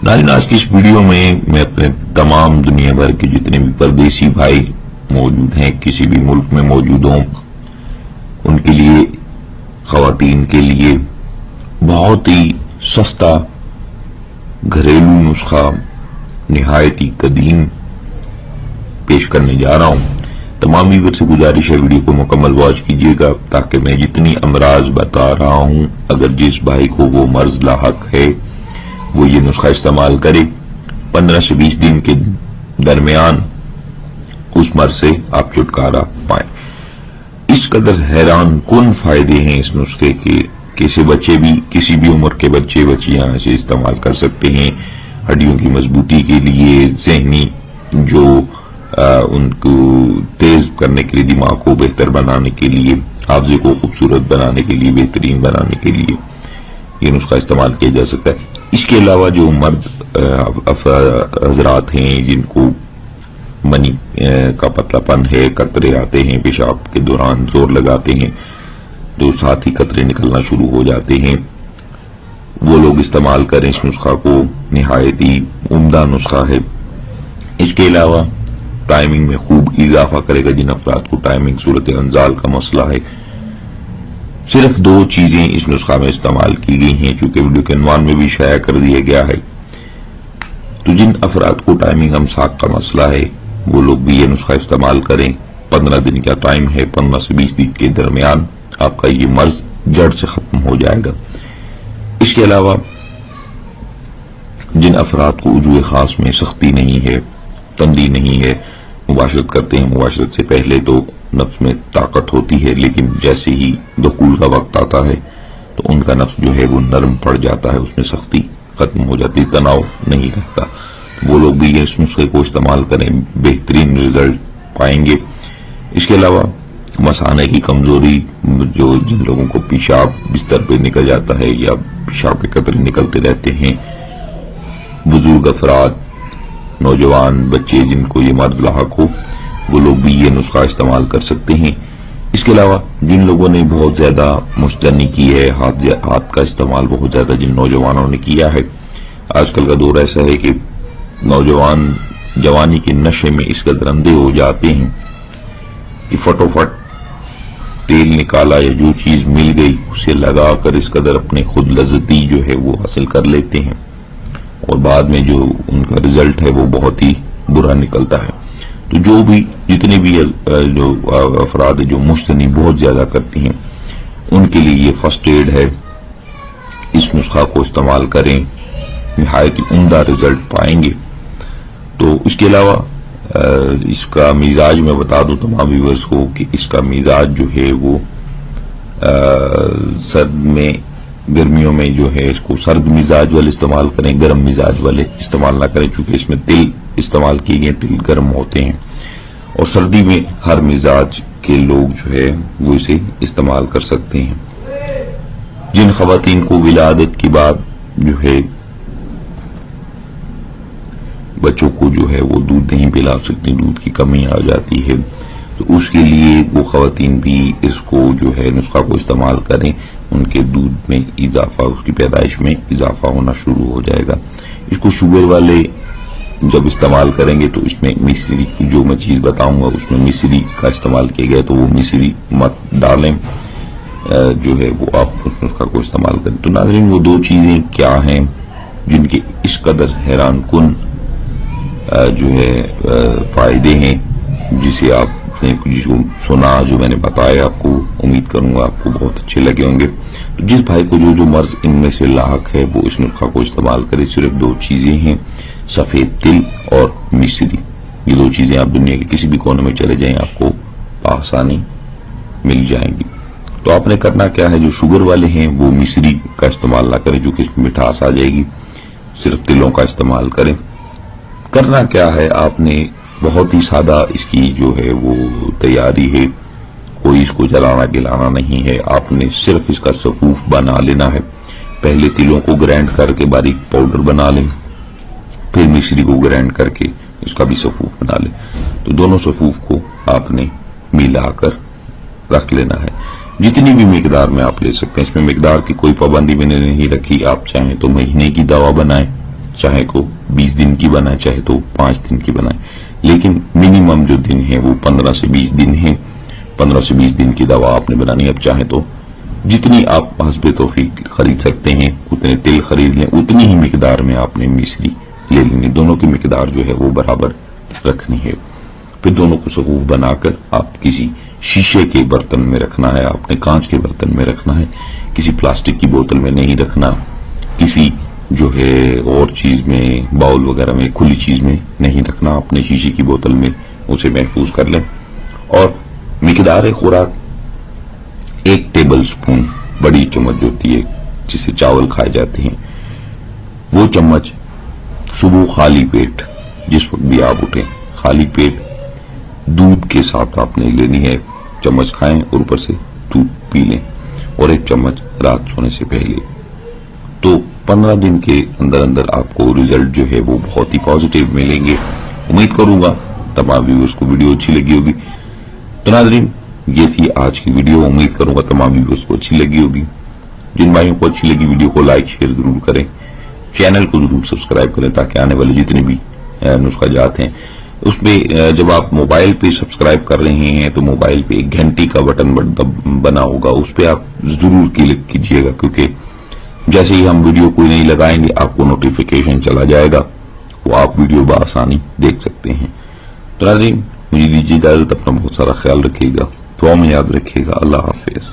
ناظرین، آج کی اس ویڈیو میں اپنے تمام دنیا بھر کے جتنے بھی پردیسی بھائی موجود ہیں، کسی بھی ملک میں موجود ہوں، ان کے لیے، خواتین کے لیے بہت ہی سستا گھریلو نسخہ نہایت ہی قدیم پیش کرنے جا رہا ہوں۔ تمام ویور سے گزارش ہے ویڈیو کو مکمل واچ کیجیے گا تاکہ میں جتنی امراض بتا رہا ہوں، اگر جس بھائی کو وہ مرض لاحق ہے وہ یہ نسخہ استعمال کرے، 15 سے 20 دن کے درمیان اس مرض سے آپ چھٹکارا پائیں۔ اس قدر حیران کن فائدے ہیں اس نسخے کے، کسی بچے بھی، کسی بھی عمر کے بچے بچیاں اسے استعمال کر سکتے ہیں، ہڈیوں کی مضبوطی کے لیے، ذہنی جو ان کو تیز کرنے کے لیے، دماغ کو بہتر بنانے کے لیے، حافظے کو خوبصورت بنانے کے لیے، بہترین بنانے کے لیے یہ نسخہ استعمال کیا جا سکتا ہے۔ اس کے علاوہ جو مرد حضرات ہیں جن کو منی کا پتلا پن ہے، قطرے آتے ہیں پیشاب کے دوران، زور لگاتے ہیں تو ساتھ ہی قطرے نکلنا شروع ہو جاتے ہیں، وہ لوگ استعمال کریں اس نسخہ کو، نہایت ہی عمدہ نسخہ ہے۔ اس کے علاوہ ٹائمنگ میں خوب اضافہ کرے گا، جن افراد کو ٹائمنگ صورت انزال کا مسئلہ ہے۔ صرف 2 چیزیں اس نسخہ میں استعمال کی گئی ہیں، چونکہ ویڈیو کے عنوان میں بھی شائع کر دیا گیا ہے، تو جن افراد کو ٹائمنگ امساک کا مسئلہ ہے وہ لوگ بھی یہ نسخہ استعمال کریں۔ 15 دن کا ٹائم ہے، 15 سے 20 دن کے درمیان آپ کا یہ مرض جڑ سے ختم ہو جائے گا۔ اس کے علاوہ جن افراد کو عضو خاص میں سختی نہیں ہے، تندی نہیں ہے، مباشرت کرتے ہیں، مباشرت سے پہلے تو نفس میں طاقت ہوتی ہے، لیکن جیسے ہی دخول کا وقت آتا ہے تو ان کا نفس جو ہے وہ نرم پڑ جاتا ہے، اس میں سختی ختم ہو جاتی، تناؤ نہیں رہتا، وہ لوگ بھی اس نسخے کو استعمال کریں، بہترین رزلٹ پائیں گے۔ اس کے علاوہ مثانے کی کمزوری، جو جن لوگوں کو پیشاب بستر پہ نکل جاتا ہے یا پیشاب کے قطرے نکلتے رہتے ہیں، بزرگ افراد، نوجوان بچے جن کو یہ مرض لاحق ہو، وہ لوگ بھی یہ نسخہ استعمال کر سکتے ہیں۔ اس کے علاوہ جن لوگوں نے بہت زیادہ مشتنی کی ہے، ہاتھ کا استعمال بہت زیادہ جن نوجوانوں نے کیا ہے، آج کل کا دور ایسا ہے کہ نوجوان جوانی کے نشے میں اس قدر اندھے ہو جاتے ہیں کہ فٹوفٹ تیل نکالا یا جو چیز مل گئی اسے لگا کر اس قدر اپنے خود لذتی جو ہے وہ حاصل کر لیتے ہیں، اور بعد میں جو ان کا رزلٹ ہے وہ بہت ہی برا نکلتا ہے۔ تو جو بھی جتنے بھی جو افراد جو مشتنی بہت زیادہ کرتی ہیں ان کے لیے یہ فرسٹ ایڈ ہے، اس نسخہ کو استعمال کریں، نہایت عمدہ رزلٹ پائیں گے۔ تو اس کے علاوہ اس کا مزاج میں بتا دوں تمام ویورز کو کہ اس کا مزاج جو ہے وہ سرد میں، گرمیوں میں جو ہے اس کو سرد مزاج والے استعمال کریں، گرم مزاج والے استعمال نہ کریں، چونکہ اس میں تل استعمال کیے گئے، تل گرم ہوتے ہیں، اور سردی میں ہر مزاج کے لوگ جو ہے وہ اسے استعمال کر سکتے ہیں۔ جن خواتین کو ولادت کے بعد جو ہے بچوں کو جو ہے وہ دودھ نہیں پلا سکتی، دودھ کی کمی آ جاتی ہے، تو اس کے لیے وہ خواتین بھی اس کو جو ہے نسخہ کو استعمال کریں، ان کے دودھ میں اضافہ، اس کی پیدائش میں اضافہ ہونا شروع ہو جائے گا۔ اس کو شوگر والے جب استعمال کریں گے تو اس میں مصری، جو میں چیز بتاؤں گا اس میں مصری کا استعمال کیا گیا، تو وہ مصری مت ڈالیں، جو ہے وہ آپ اس نسخہ کو استعمال کریں۔ تو ناظرین، وہ 2 چیزیں کیا ہیں جن کے اس قدر حیران کن جو ہے فائدے ہیں، جسے آپ آپ نے جو سنا، جو میں نے بتایا آپ کو، امید کروں گا آپ کو بہت اچھے لگے ہوں گے۔ تو جس بھائی کو جو مرض ان میں سے لاحق ہے وہ اس نسخہ کو استعمال کرے۔ صرف 2 چیزیں ہیں، سفید تل اور مصری۔ یہ 2 چیزیں آپ دنیا کے کسی بھی کونے میں چلے جائیں آپ کو آسانی مل جائیں گی۔ تو آپ نے کرنا کیا ہے، جو شوگر والے ہیں وہ مصری کا استعمال نہ کریں، جو کہ اس میں مٹھاس آ جائے گی، صرف تلوں کا استعمال کریں۔ کرنا کیا ہے، آپ نے بہت ہی سادہ اس کی جو ہے وہ تیاری ہے، کوئی اس کو جلانا گلانا نہیں ہے۔ آپ نے صرف اس کا صفوف بنا لینا ہے۔ پہلے تلوں کو گرینڈ کر کے باریک پاؤڈر بنا لیں، پھر مصری کو گرینڈ کر کے اس کا بھی صفوف بنا لیں۔ تو دونوں صفوف کو آپ نے ملا کر رکھ لینا ہے۔ جتنی بھی مقدار میں آپ لے سکتے ہیں، اس میں مقدار کی کوئی پابندی میں نے نہیں رکھی۔ آپ چاہیں تو مہینے کی دوا بنائیں، چاہے کو 20 دن کی بنائیں، چاہے تو 5 دن کی بنائیں، لیکن منیمم جو دن ہے وہ 15 سے 20 دن ہے۔ 15 سے 20 دن کی دوا آپ نے بنانی ہے۔ اب چاہے تو جتنی آپ حسب توفیق خرید سکتے ہیں اتنے تل خرید لیں، اتنی ہی مقدار میں آپ نے مصری لے لیں گے۔ دونوں کی مقدار جو ہے وہ برابر رکھنی ہے۔ پھر دونوں کو صفوف بنا کر آپ کسی شیشے کے برتن میں رکھنا ہے، آپ نے کانچ کے برتن میں رکھنا ہے، کسی پلاسٹک کی بوتل میں نہیں رکھنا، کسی جو ہے اور چیز میں، باؤل وغیرہ میں، کھلی چیز میں نہیں رکھنا، اپنے شیشے کی بوتل میں اسے محفوظ کر لیں۔ اور مقدار خوراک 1 ٹیبل سپون، بڑی چمچ ہوتی ہے جس سے چاول کھائے جاتے ہیں، وہ چمچ صبح خالی پیٹ، جس وقت بھی آپ اٹھیں خالی پیٹ دودھ کے ساتھ آپ نے لینی ہے۔ چمچ کھائیں اور اوپر سے دودھ پی لیں، اور 1 چمچ رات سونے سے پہلے۔ تو 15 دن کے اندر اندر آپ کو ریزلٹ جو ہے وہ بہت ہی پازیٹیو ملیں گے۔ امید کروں گا تمام ویورز کو ویڈیو اچھی لگی ہوگی۔ تو ناظرین، یہ تھی آج کی ویڈیو۔ امید کروں گا تمام ویورز کو اچھی لگی ہوگی۔ جن بھائیوں کو اچھی لگی ویڈیو کو لائک شیئر ضرور کریں، چینل کو ضرور سبسکرائب کریں تاکہ آنے والے جتنے بھی نسخہ جات ہیں اس میں جب آپ موبائل پہ سبسکرائب کر رہے ہیں تو موبائل پہ 1 گھنٹی کا بٹن بنا ہوگا، اس پہ آپ ضرور کلک کیجئے گا، کیونکہ جیسے ہی ہم ویڈیو کوئی نہیں لگائیں گے آپ کو نوٹیفیکیشن چلا جائے گا، وہ آپ ویڈیو بآسانی دیکھ سکتے ہیں۔ تو ناظرین، مجھے دیجیے اجازت، اپنا بہت سارا خیال رکھیے گا، دعا میں یاد رکھیے گا۔ اللہ حافظ۔